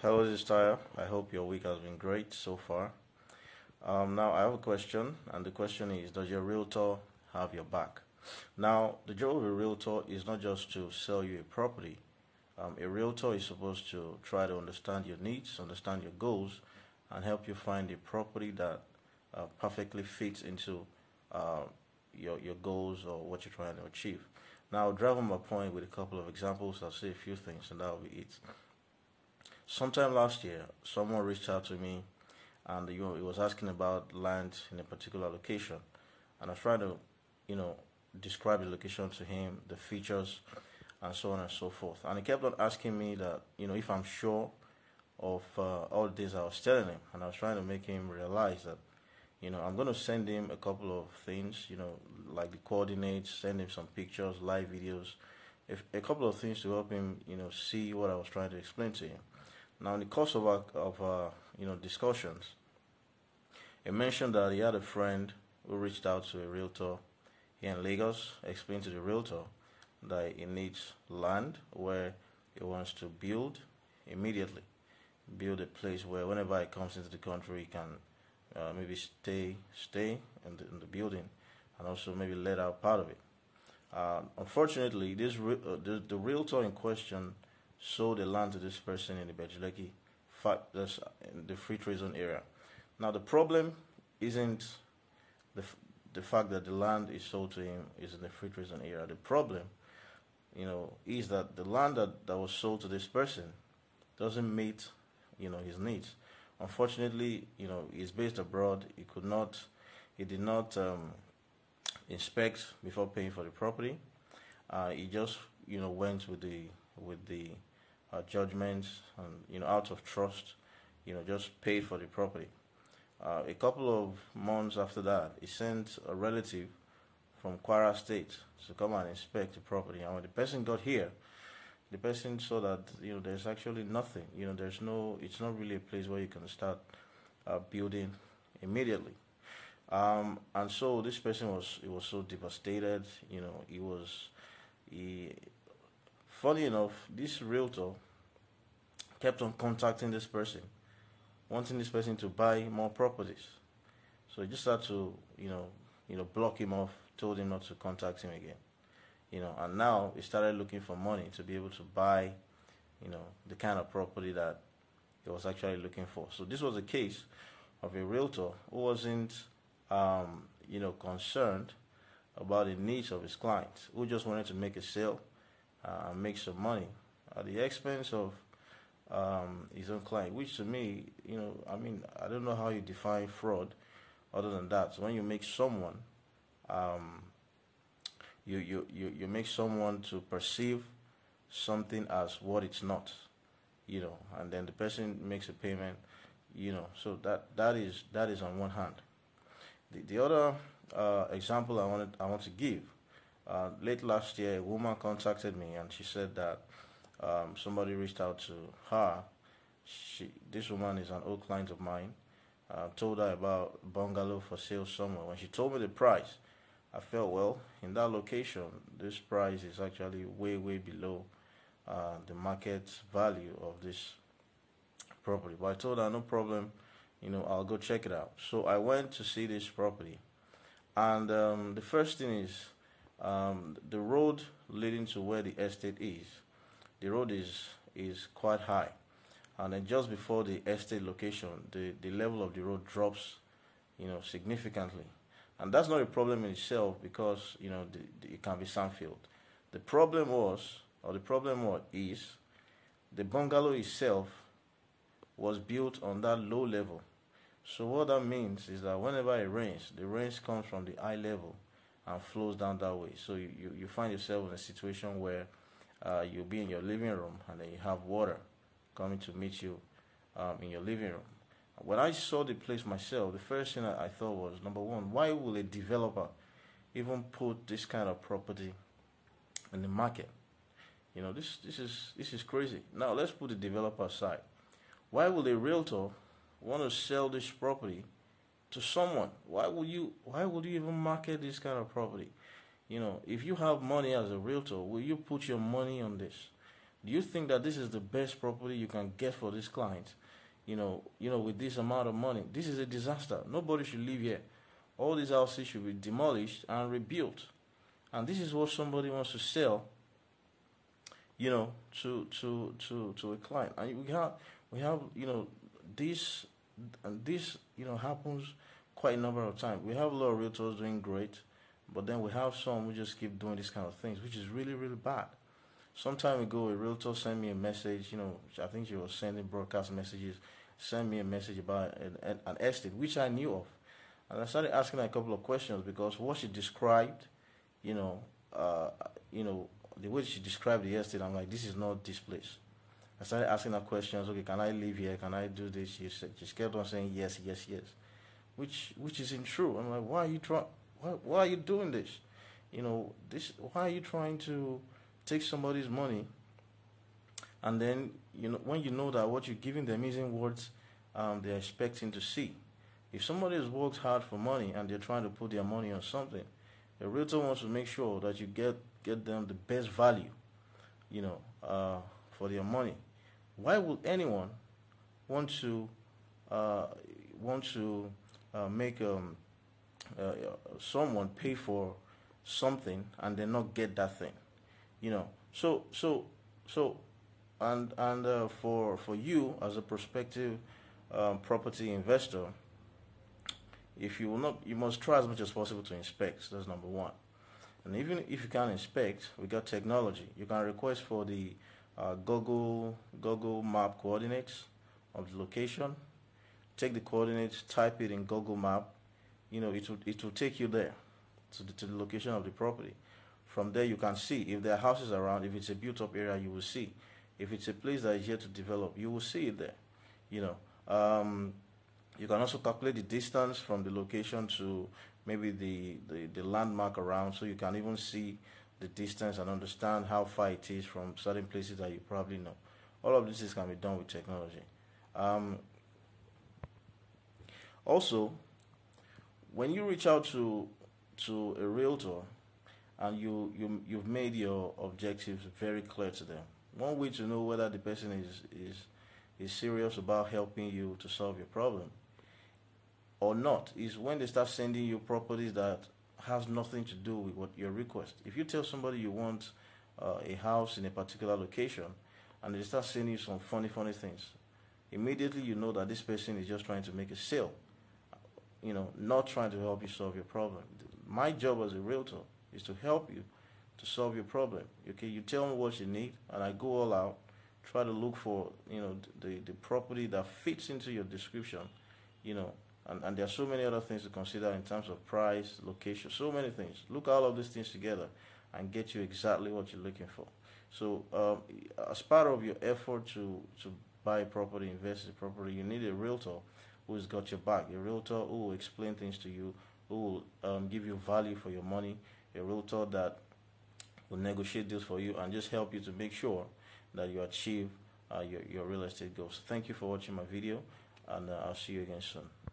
Hello, this is Tyre. I hope your week has been great so far. Now, I have a question, and the question is: does your realtor have your back? Now, the job of a realtor is not just to sell you a property. A realtor is supposed to try to understand your needs, understand your goals, and help you find a property that perfectly fits into uh, your goals or what you're trying to achieve. Now, I'll drive on my point with a couple of examples. I'll say a few things, and that'll be it. Sometime last year, someone reached out to me and he was asking about land in a particular location, and I was trying to, you know, describe the location to him, the features, and so on and so forth. And he kept on asking me that, if I'm sure of all the things I was telling him, and I was trying to make him realize that, I'm going to send him a couple of things, like the coordinates, send him some pictures, live videos, if a couple of things to help him, see what I was trying to explain to him. Now, in the course of our discussions, he mentioned that he had a friend who reached out to a realtor here in Lagos, explained to the realtor that he needs land where he wants to build immediately, build a place where whenever he comes into the country, he can maybe stay in the building, and also maybe let out part of it. Unfortunately, the realtor in question sold the land to this person in the Bejuleki, that's in the free trade zone area. Now, the problem isn't the, the fact that the land is sold to him is in the free trade zone area. The problem, is that the land that was sold to this person doesn't meet, his needs. Unfortunately, he's based abroad. He did not inspect before paying for the property. He just, went with the judgments and, out of trust, just paid for the property. A couple of months after that, he sent a relative from Kwara State to come and inspect the property. And when the person got here, the person saw that there's actually nothing. It's not really a place where you can start building immediately. And so this person was so devastated. He funny enough, this realtor kept on contacting this person, wanting this person to buy more properties. So he just had to, block him off, told him not to contact him again. And now he started looking for money to be able to buy, the kind of property that he was actually looking for. So this was a case of a realtor who wasn't, concerned about the needs of his clients, who just wanted to make a sale and make some money at the expense of his own client, which to me, I don't know how you define fraud other than that. So when you make someone, you make someone to perceive something as what it's not, and then the person makes a payment, so that is on one hand. The other example I want to give, late last year, a woman contacted me and she said that somebody reached out to her. This woman is an old client of mine. Told her about bungalow for sale somewhere. When she told me the price, I felt, well, in that location, this price is actually way, way below the market value of this property. But I told her, no problem, I'll go check it out. So I went to see this property. And the first thing is the road leading to where the estate is. The road is quite high. And then just before the estate location, the level of the road drops, significantly. And that's not a problem in itself because, it can be sandfield. The problem is, the bungalow itself was built on that low level. So what that means is that whenever it rains, the rain comes from the eye level and flows down that way. So you find yourself in a situation where you'll be in your living room and then you have water coming to meet you in your living room. When I saw the place myself, the first thing I thought was, number one, why will a developer even put this kind of property in the market? This is crazy. Now let's put the developer aside. Why will a realtor want to sell this property to someone? Why would you even market this kind of property? If you have money as a realtor, will you put your money on this? Do you think that this is the best property you can get for this client? With this amount of money, this is a disaster. Nobody should live here. All these houses should be demolished and rebuilt. And this is what somebody wants to sell, to a client. And we have this, and this happens quite a number of times. We have a lot of realtors doing great, but then we have some who just keep doing these kind of things, which is really, really bad. Some time ago, a realtor sent me a message. I think she was sending broadcast messages. Sent me a message about an estate which I knew of, and I started asking her a couple of questions because what she described, you know, uh, the way she described the estate, I'm like, this is not this place. I started asking her questions. Okay, can I live here? Can I do this? She kept on saying yes, yes, yes, which isn't true. I'm like, why are you trying? Why are you doing this? This. Why are you trying to take somebody's money, and then when you know that what you're giving them isn't what they're expecting to see. If somebody has worked hard for money and they're trying to put their money on something, a realtor wants to make sure that you get them the best value, you know, uh, for their money. Why would anyone want to uh, make someone pay for something and then not get that thing? So and for you as a prospective property investor, if you will not, you must try as much as possible to inspect. That's number one. And even if you can't inspect, we got technology. You can request for the Google Map coordinates of the location. Take the coordinates, type it in Google Map. It will take you there to the location of the property. From there, you can see if there are houses around. If it's a built-up area, you will see. If it's a place that is yet to develop, you will see it there. You know, you can also calculate the distance from the location to maybe the landmark around, so you can even see the distance and understand how far it is from certain places that you probably know. All of this can be done with technology. Um, Also, when you reach out to a realtor and you've made your objectives very clear to them, one way to know whether the person is serious about helping you to solve your problem or not is when they start sending you properties that has nothing to do with what your request. If you tell somebody you want a house in a particular location and they start sending you some funny things, immediately you know that this person is just trying to make a sale, not trying to help you solve your problem. My job as a realtor is to help you to solve your problem. Okay, you tell me what you need, and I go all out, try to look for the property that fits into your description, you know, and there are so many other things to consider in terms of price, location, so many things. Look at all of these things together and get you exactly what you're looking for. So, as part of your effort to buy a property, invest in property, you need a realtor who's got your back. A realtor who will explain things to you, who will give you value for your money. A realtor that will negotiate deals for you and just help you to make sure that you achieve your real estate goals. Thank you for watching my video, and I'll see you again soon.